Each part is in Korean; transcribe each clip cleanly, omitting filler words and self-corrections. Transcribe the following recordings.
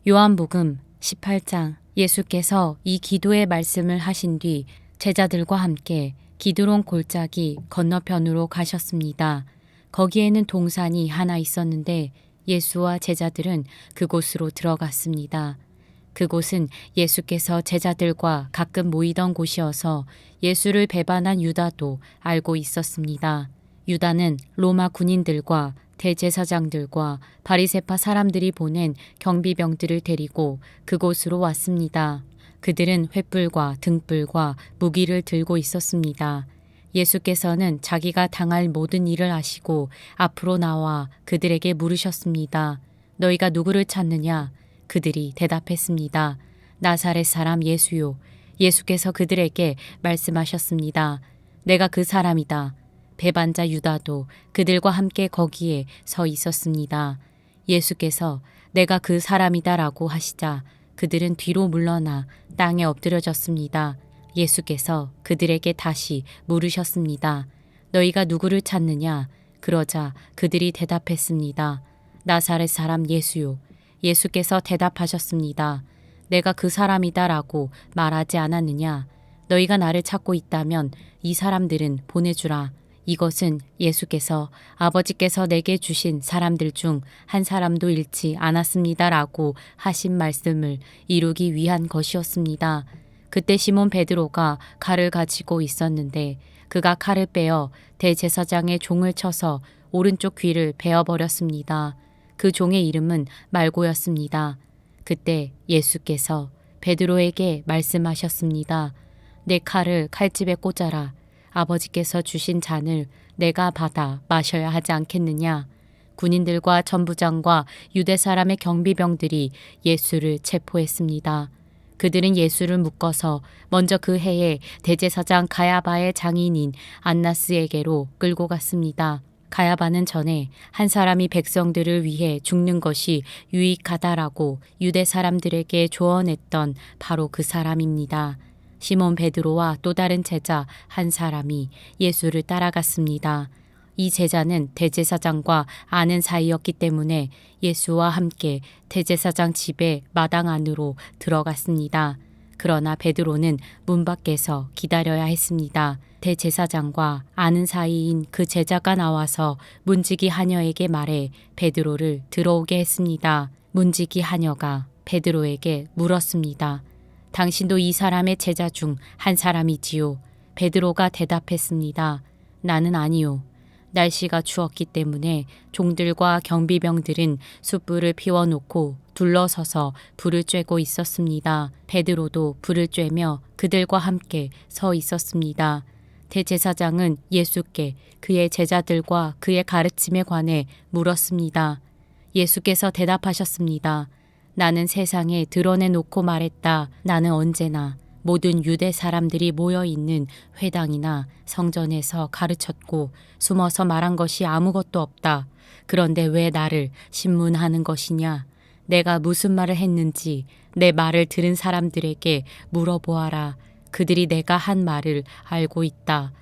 요한복음 18장. 예수께서 이 기도의 말씀을 하신 뒤 제자들과 함께 기드론 골짜기 건너편으로 가셨습니다. 거기에는 동산이 하나 있었는데 예수와 제자들은 그곳으로 들어갔습니다. 그곳은 예수께서 제자들과 가끔 모이던 곳이어서 예수를 배반한 유다도 알고 있었습니다. 유다는 로마 군인들과 대제사장들과 바리새파 사람들이 보낸 경비병들을 데리고 그곳으로 왔습니다. 그들은 횃불과 등불과 무기를 들고 있었습니다. 예수께서는 자기가 당할 모든 일을 아시고 앞으로 나와 그들에게 물으셨습니다. 너희가 누구를 찾느냐? 그들이 대답했습니다. 나사렛 사람 예수요. 예수께서 그들에게 말씀하셨습니다. 내가 그 사람이다. 배반자 유다도 그들과 함께 거기에 서 있었습니다. 예수께서 내가 그 사람이다라고 하시자 그들은 뒤로 물러나 땅에 엎드려졌습니다. 예수께서 그들에게 다시 물으셨습니다. 너희가 누구를 찾느냐? 그러자 그들이 대답했습니다. 나사렛 사람 예수요. 예수께서 대답하셨습니다. 내가 그 사람이다라고 말하지 않았느냐? 너희가 나를 찾고 있다면 이 사람들은 보내주라. 이것은 예수께서 아버지께서 내게 주신 사람들 중 한 사람도 잃지 않았습니다라고 하신 말씀을 이루기 위한 것이었습니다. 그때 시몬 베드로가 칼을 가지고 있었는데 그가 칼을 빼어 대제사장의 종을 쳐서 오른쪽 귀를 베어버렸습니다. 그 종의 이름은 말고였습니다. 그때 예수께서 베드로에게 말씀하셨습니다. 내 칼을 칼집에 꽂아라. 아버지께서 주신 잔을 내가 받아 마셔야 하지 않겠느냐. 군인들과 전부장과 유대 사람의 경비병들이 예수를 체포했습니다. 그들은 예수를 묶어서 먼저 그 해에 대제사장 가야바의 장인인 안나스에게로 끌고 갔습니다. 가야바는 전에 한 사람이 백성들을 위해 죽는 것이 유익하다라고 유대 사람들에게 조언했던 바로 그 사람입니다. 시몬 베드로와 또 다른 제자 한 사람이 예수를 따라갔습니다. 이 제자는 대제사장과 아는 사이였기 때문에 예수와 함께 대제사장 집의 마당 안으로 들어갔습니다. 그러나 베드로는 문 밖에서 기다려야 했습니다. 대제사장과 아는 사이인 그 제자가 나와서 문지기 하녀에게 말해 베드로를 들어오게 했습니다. 문지기 하녀가 베드로에게 물었습니다. 당신도 이 사람의 제자 중 한 사람이지요? 베드로가 대답했습니다. 나는 아니요. 날씨가 추웠기 때문에 종들과 경비병들은 숯불을 피워놓고 둘러서서 불을 쬐고 있었습니다. 베드로도 불을 쬐며 그들과 함께 서 있었습니다. 대제사장은 예수께 그의 제자들과 그의 가르침에 관해 물었습니다. 예수께서 대답하셨습니다. 나는 세상에 드러내놓고 말했다. 나는 언제나 모든 유대 사람들이 모여있는 회당이나 성전에서 가르쳤고 숨어서 말한 것이 아무것도 없다. 그런데 왜 나를 신문하는 것이냐? 내가 무슨 말을 했는지 내 말을 들은 사람들에게 물어보아라. 그들이 내가 한 말을 알고 있다.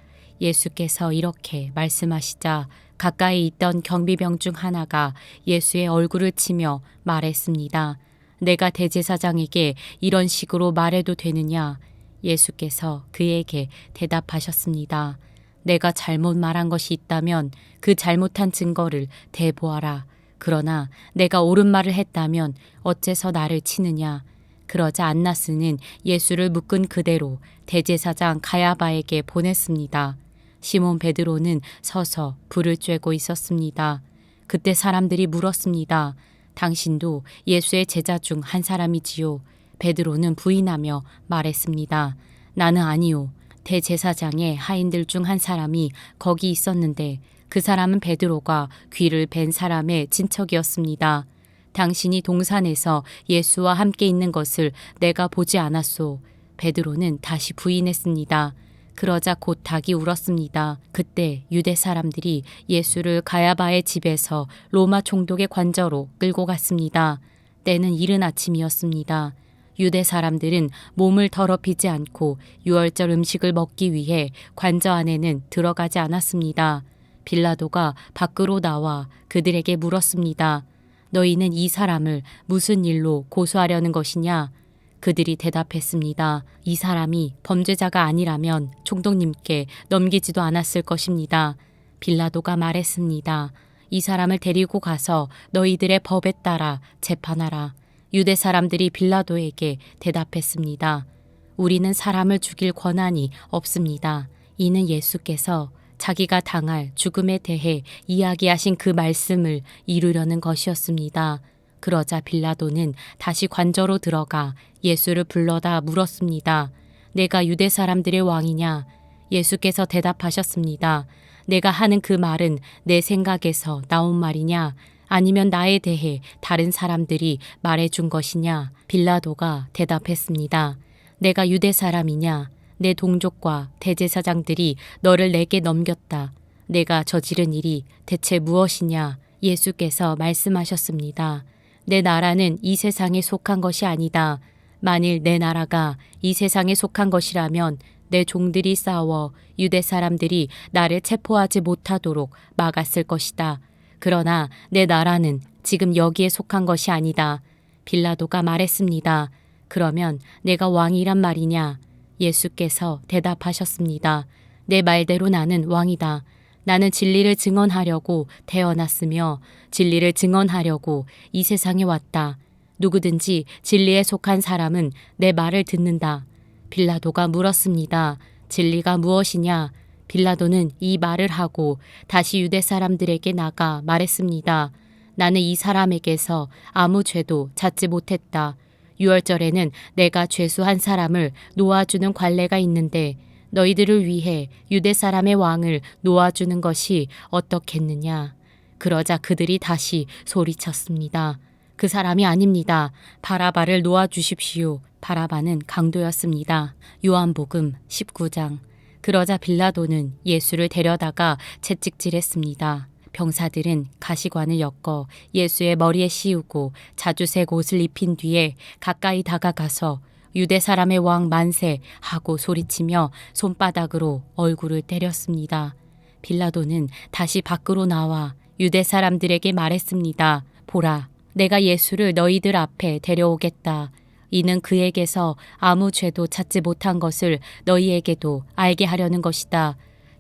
예수께서 이렇게 말씀하시자 가까이 있던 경비병 중 하나가 예수의 얼굴을 치며 말했습니다. 내가 대제사장에게 이런 식으로 말해도 되느냐? 예수께서 그에게 대답하셨습니다. 내가 잘못 말한 것이 있다면 그 잘못한 증거를 대보아라. 그러나 내가 옳은 말을 했다면 어째서 나를 치느냐? 그러자 안나스는 예수를 묶은 그대로 대제사장 가야바에게 보냈습니다. 시몬 베드로는 서서 불을 쬐고 있었습니다. 그때 사람들이 물었습니다. 당신도 예수의 제자 중 한 사람이지요? 베드로는 부인하며 말했습니다. 나는 아니요. 대제사장의 하인들 중 한 사람이 거기 있었는데 그 사람은 베드로가 귀를 벤 사람의 친척이었습니다. 당신이 동산에서 예수와 함께 있는 것을 내가 보지 않았소. 베드로는 다시 부인했습니다. 그러자 곧 닭이 울었습니다. 그때 유대 사람들이 예수를 가야바의 집에서 로마 총독의 관저로 끌고 갔습니다. 때는 이른 아침이었습니다. 유대 사람들은 몸을 더럽히지 않고 유월절 음식을 먹기 위해 관저 안에는 들어가지 않았습니다. 빌라도가 밖으로 나와 그들에게 물었습니다. 너희는 이 사람을 무슨 일로 고소하려는 것이냐? 그들이 대답했습니다. 이 사람이 범죄자가 아니라면 총독님께 넘기지도 않았을 것입니다. 빌라도가 말했습니다. 이 사람을 데리고 가서 너희들의 법에 따라 재판하라. 유대 사람들이 빌라도에게 대답했습니다. 우리는 사람을 죽일 권한이 없습니다. 이는 예수께서 자기가 당할 죽음에 대해 이야기하신 그 말씀을 이루려는 것이었습니다. 그러자 빌라도는 다시 관저로 들어가 예수를 불러다 물었습니다. 내가 유대 사람들의 왕이냐? 예수께서 대답하셨습니다. 내가 하는 그 말은 내 생각에서 나온 말이냐? 아니면 나에 대해 다른 사람들이 말해준 것이냐? 빌라도가 대답했습니다. 내가 유대 사람이냐? 내 동족과 대제사장들이 너를 내게 넘겼다. 내가 저지른 일이 대체 무엇이냐? 예수께서 말씀하셨습니다. 내 나라는 이 세상에 속한 것이 아니다. 만일 내 나라가 이 세상에 속한 것이라면 내 종들이 싸워 유대 사람들이 나를 체포하지 못하도록 막았을 것이다. 그러나 내 나라는 지금 여기에 속한 것이 아니다. 빌라도가 말했습니다. 그러면 내가 왕이란 말이냐? 예수께서 대답하셨습니다. 내 말대로 나는 왕이다. 나는 진리를 증언하려고 태어났으며 진리를 증언하려고 이 세상에 왔다. 누구든지 진리에 속한 사람은 내 말을 듣는다. 빌라도가 물었습니다. 진리가 무엇이냐? 빌라도는 이 말을 하고 다시 유대 사람들에게 나가 말했습니다. 나는 이 사람에게서 아무 죄도 찾지 못했다. 유월절에는 내가 죄수한 사람을 놓아주는 관례가 있는데 너희들을 위해 유대 사람의 왕을 놓아주는 것이 어떻겠느냐. 그러자 그들이 다시 소리쳤습니다. 그 사람이 아닙니다. 바라바를 놓아주십시오. 바라바는 강도였습니다. 요한복음 19장. 그러자 빌라도는 예수를 데려다가 채찍질했습니다. 병사들은 가시관을 엮어 예수의 머리에 씌우고 자주색 옷을 입힌 뒤에 가까이 다가가서 유대 사람의 왕 만세 하고 소리치며 손바닥으로 얼굴을 때렸습니다. 빌라도는 다시 밖으로 나와 유대 사람들에게 말했습니다. 보라, 내가 예수를 너희들 앞에 데려오겠다. 이는 그에게서 아무 죄도 찾지 못한 것을 너희에게도 알게 하려는 것이다.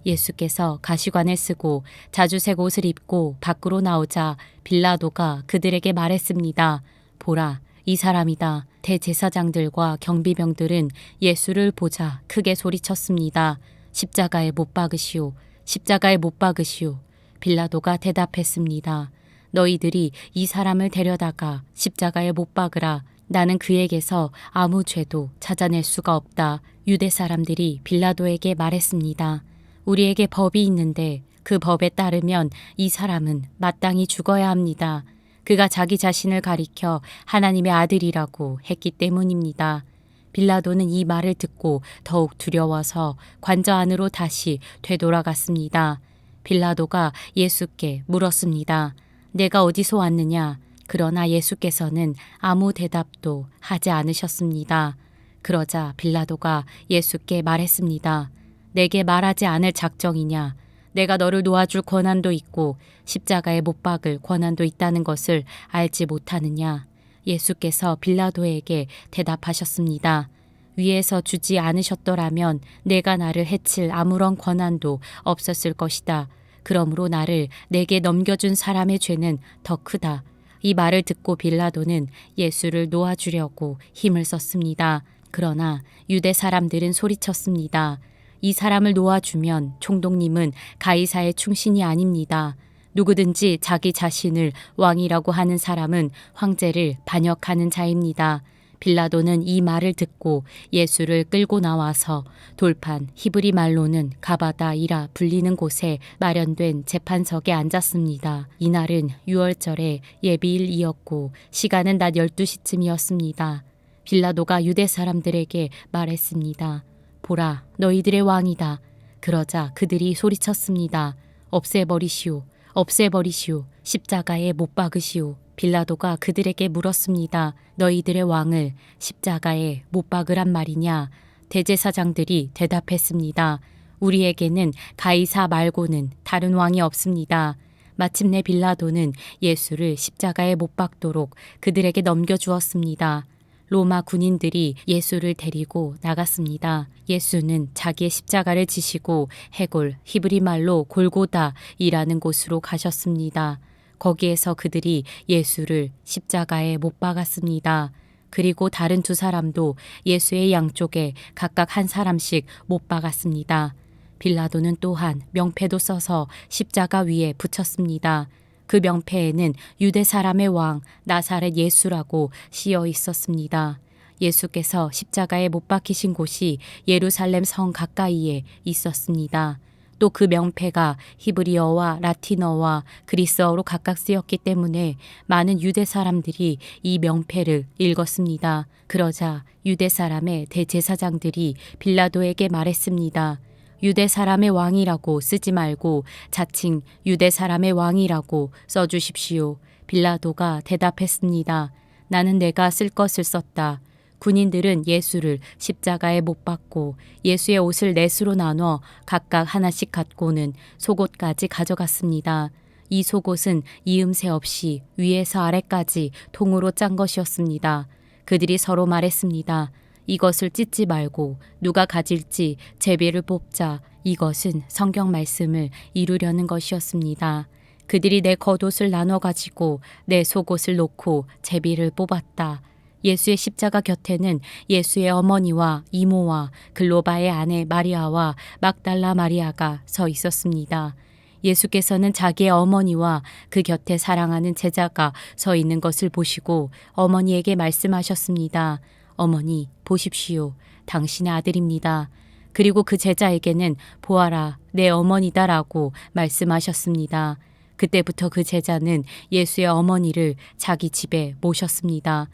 예수께서 가시관을 쓰고 자주색 옷을 입고 밖으로 나오자 빌라도가 그들에게 말했습니다. 보라, 이 사람이다. 대제사장들과 경비병들은 예수를 보자 크게 소리쳤습니다. 십자가에 못 박으시오. 십자가에 못 박으시오. 빌라도가 대답했습니다. 너희들이 이 사람을 데려다가 십자가에 못 박으라. 나는 그에게서 아무 죄도 찾아낼 수가 없다. 유대 사람들이 빌라도에게 말했습니다. 우리에게 법이 있는데 그 법에 따르면 이 사람은 마땅히 죽어야 합니다. 그가 자기 자신을 가리켜 하나님의 아들이라고 했기 때문입니다. 빌라도는 이 말을 듣고 더욱 두려워서 관저 안으로 다시 되돌아갔습니다. 빌라도가 예수께 물었습니다. 내가 어디서 왔느냐? 그러나 예수께서는 아무 대답도 하지 않으셨습니다. 그러자 빌라도가 예수께 말했습니다. 내게 말하지 않을 작정이냐? 내가 너를 놓아줄 권한도 있고 십자가에 못 박을 권한도 있다는 것을 알지 못하느냐? 예수께서 빌라도에게 대답하셨습니다. 위에서 주지 않으셨더라면 내가 나를 해칠 아무런 권한도 없었을 것이다. 그러므로 나를 내게 넘겨준 사람의 죄는 더 크다. 이 말을 듣고 빌라도는 예수를 놓아주려고 힘을 썼습니다. 그러나 유대 사람들은 소리쳤습니다. 이 사람을 놓아주면 총독님은 가이사의 충신이 아닙니다. 누구든지 자기 자신을 왕이라고 하는 사람은 황제를 반역하는 자입니다. 빌라도는 이 말을 듣고 예수를 끌고 나와서 돌판 히브리 말로는 가바다이라 불리는 곳에 마련된 재판석에 앉았습니다. 이날은 유월절의 예비일이었고 시간은 낮 12시쯤이었습니다. 빌라도가 유대 사람들에게 말했습니다. 보라, 너희들의 왕이다. 그러자 그들이 소리쳤습니다. 없애버리시오. 없애버리시오. 십자가에 못 박으시오. 빌라도가 그들에게 물었습니다. 너희들의 왕을 십자가에 못 박으란 말이냐? 대제사장들이 대답했습니다. 우리에게는 가이사 말고는 다른 왕이 없습니다. 마침내 빌라도는 예수를 십자가에 못 박도록 그들에게 넘겨주었습니다. 로마 군인들이 예수를 데리고 나갔습니다. 예수는 자기의 십자가를 지시고 해골, 히브리 말로 골고다이라는 곳으로 가셨습니다. 거기에서 그들이 예수를 십자가에 못 박았습니다. 그리고 다른 두 사람도 예수의 양쪽에 각각 한 사람씩 못 박았습니다. 빌라도는 또한 명패도 써서 십자가 위에 붙였습니다. 그 명패에는 유대 사람의 왕 나사렛 예수라고 씌어 있었습니다. 예수께서 십자가에 못 박히신 곳이 예루살렘 성 가까이에 있었습니다. 또 그 명패가 히브리어와 라틴어와 그리스어로 각각 쓰였기 때문에 많은 유대 사람들이 이 명패를 읽었습니다. 그러자 유대 사람의 대제사장들이 빌라도에게 말했습니다. 유대 사람의 왕이라고 쓰지 말고 자칭 유대 사람의 왕이라고 써주십시오. 빌라도가 대답했습니다. 나는 내가 쓸 것을 썼다. 군인들은 예수를 십자가에 못 박고 예수의 옷을 넷으로 나눠 각각 하나씩 갖고는 속옷까지 가져갔습니다. 이 속옷은 이음새 없이 위에서 아래까지 통으로 짠 것이었습니다. 그들이 서로 말했습니다. 이것을 찢지 말고 누가 가질지 제비를 뽑자. 이것은 성경 말씀을 이루려는 것이었습니다. 그들이 내 겉옷을 나눠 가지고 내 속옷을 놓고 제비를 뽑았다. 예수의 십자가 곁에는 예수의 어머니와 이모와 글로바의 아내 마리아와 막달라 마리아가 서 있었습니다. 예수께서는 자기의 어머니와 그 곁에 사랑하는 제자가 서 있는 것을 보시고 어머니에게 말씀하셨습니다. 어머니, 보십시오. 당신의 아들입니다. 그리고 그 제자에게는 보아라, 내 어머니다라고 말씀하셨습니다. 그때부터 그 제자는 예수의 어머니를 자기 집에 모셨습니다.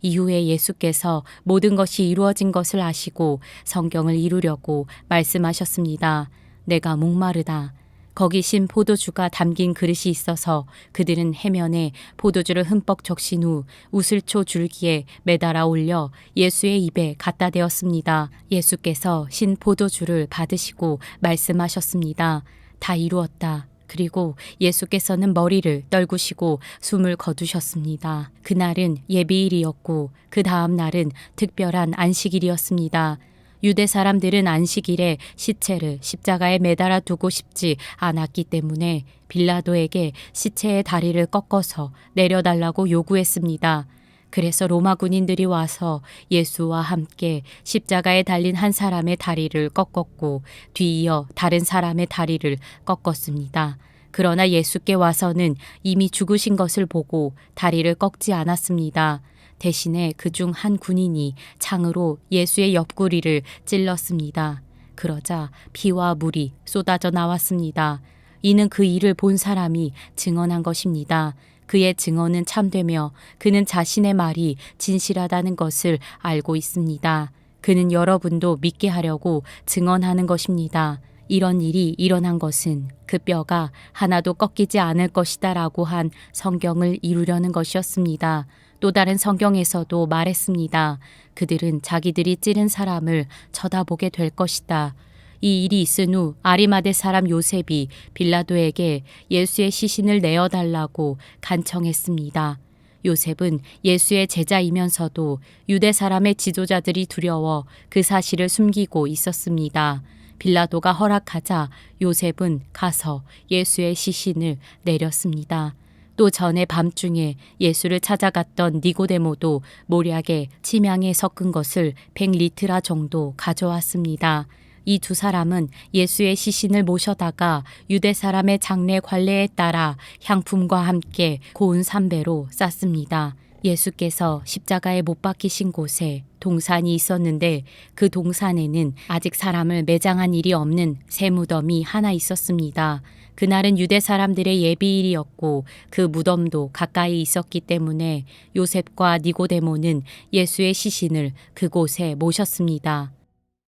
이후에 예수께서 모든 것이 이루어진 것을 아시고 성경을 이루려고 말씀하셨습니다. 내가 목마르다. 거기 신 포도주가 담긴 그릇이 있어서 그들은 해면에 포도주를 흠뻑 적신 후 우슬초 줄기에 매달아 올려 예수의 입에 갖다 대었습니다. 예수께서 신 포도주를 받으시고 말씀하셨습니다. 다 이루었다. 그리고 예수께서는 머리를 떨구시고 숨을 거두셨습니다. 그날은 예비일이었고 그 다음 날은 특별한 안식일이었습니다. 유대 사람들은 안식일에 시체를 십자가에 매달아 두고 싶지 않았기 때문에 빌라도에게 시체의 다리를 꺾어서 내려달라고 요구했습니다. 그래서 로마 군인들이 와서 예수와 함께 십자가에 달린 한 사람의 다리를 꺾었고 뒤이어 다른 사람의 다리를 꺾었습니다. 그러나 예수께 와서는 이미 죽으신 것을 보고 다리를 꺾지 않았습니다. 대신에 그중 한 군인이 창으로 예수의 옆구리를 찔렀습니다. 그러자 피와 물이 쏟아져 나왔습니다. 이는 그 일을 본 사람이 증언한 것입니다. 그의 증언은 참되며 그는 자신의 말이 진실하다는 것을 알고 있습니다. 그는 여러분도 믿게 하려고 증언하는 것입니다. 이런 일이 일어난 것은 그 뼈가 하나도 꺾이지 않을 것이다 라고 한 성경을 이루려는 것이었습니다. 또 다른 성경에서도 말했습니다. 그들은 자기들이 찌른 사람을 쳐다보게 될 것이다. 이 일이 있은 후 아리마대 사람 요셉이 빌라도에게 예수의 시신을 내어달라고 간청했습니다. 요셉은 예수의 제자이면서도 유대 사람의 지도자들이 두려워 그 사실을 숨기고 있었습니다. 빌라도가 허락하자 요셉은 가서 예수의 시신을 내렸습니다. 또 전에 밤중에 예수를 찾아갔던 니고데모도 모략에 침향에 섞은 것을 100리트라 정도 가져왔습니다. 이 두 사람은 예수의 시신을 모셔다가 유대 사람의 장례 관례에 따라 향품과 함께 고운 삼배로 쌌습니다. 예수께서 십자가에 못 박히신 곳에 동산이 있었는데 그 동산에는 아직 사람을 매장한 일이 없는 새 무덤이 하나 있었습니다. 그날은 유대 사람들의 예비일이었고 그 무덤도 가까이 있었기 때문에 요셉과 니고데모는 예수의 시신을 그곳에 모셨습니다.